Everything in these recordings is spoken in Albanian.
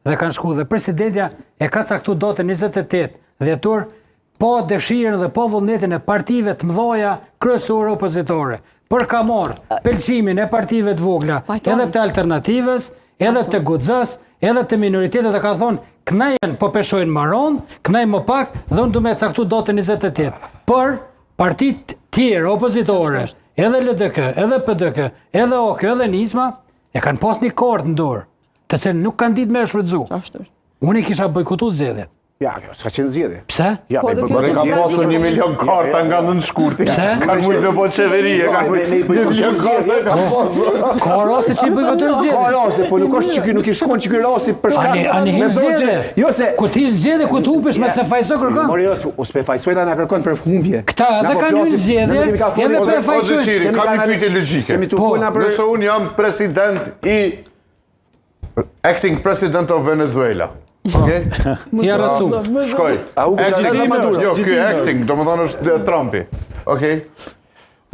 dhe kanë shku dhe presidentja e ka caktuar datën 28 dhjetor po dëshirën dhe po vullnetin e partive të mëdha kryesore opozitore. Për ka marrë pëlqimin e partive të vogla, edhe të alternativës, edhe të guxës, edhe të minoritetet dhe ka thonë, knajen po peshojnë maron, knaj më pak, dhe unë du me caktu datën 28. Për partit tjerë opozitore, edhe LDK, edhe PDK, edhe OK, edhe Nisma, e kanë pas një kartë në dorë, të se nuk kanë ditë me shfrytzu. Unë i kisha bojkotu zgjedhjet. Ja, s'ka qenë zgjedhje. Pse? Ja, Bërë ka pasur 1 milion karta nga në shkurti. Kanë mujtë me po qeverie, kanë mujtë 2 milion karta ka pasur. Ka raste që i bojkotu zgjedhjet. Ka raste, po nuk është që ky nuk i shkon që ky rasti për shkak. Ani hin zgjedhje. Jo se ku ti zgjedhje ku të hupesh me se fajso kërkon. Mori jo, u s'pe fajsojta na kërkon për humbje. Këta edhe kanë hyrë zgjedhje, edhe për fajsojnë. Kam një pyetje logjike. Nëse unë jam president i acting president of Venezuela. Okej? I arrestu. Shkoj. Jo, ky acting, domethënë është Trumpi. Okej?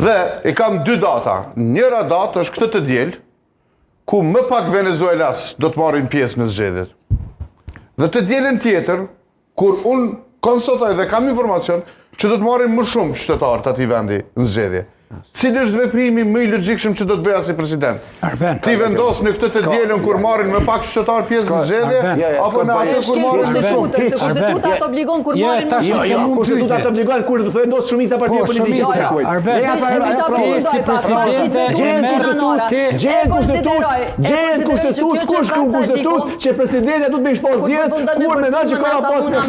Dhe i kam 2 data. Njëra datë është këtë të diel, ku më pak venezuelas do të marrin pjesë në zgjedhjet. Dhe të dielën tjetër, kur unë konsultoj dhe kam informacion që do të marrin më shumë qytetarë të atij vendi në zgjedhje. Cili është veprimi më i logjikshëm që do të bëja si president? Ti vendos në këtë të dielën kur marrin më pak qytetar pjesë në zgjedhje, apo në atë kur marrin më shumë? Kushtetuta të obligon kur marrin më shumë. Jo, kushtetuta të obligon kur të vendos shumica partia politike. Si presidente gjen kushtetut, kush ka kushtetut që presidentja duhet me shpall zgjedhjet kur mendon që ka pas më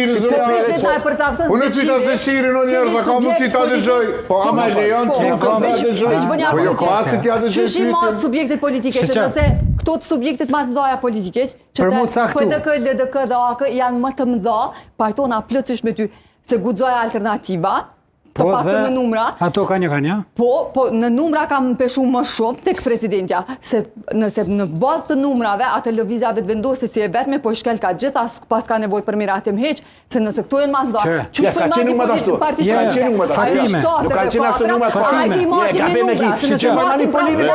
shumë. Unë pyta se shirin o njerëz, a ka mundësi ta dëgjoj? Po ama e lejon ti nuk ta dëgjoj. Po jo klasi ti ta dëgjoj. Çish i mat subjektet politike, që nëse këto subjektet më të mëdha politike, që PDK, LDK dhe AK janë më të mëdha, pajtona plotësisht me ty se guxoja alternativa. Të paktën në numra. Ato kanë ja? Po në numra kam peshu më shumë tek presidentja, se nëse në bazë të numrave atë lëvizjave të vendosë si e vetme po shkel ka gjitha pas ka nevojë për miratim heq, se nëse këtu janë më të mëdha. Ja s'ka qenë numra ashtu. Nuk kanë qenë ashtu numra. Fatime. Nuk kanë qenë ashtu numra. Fatime.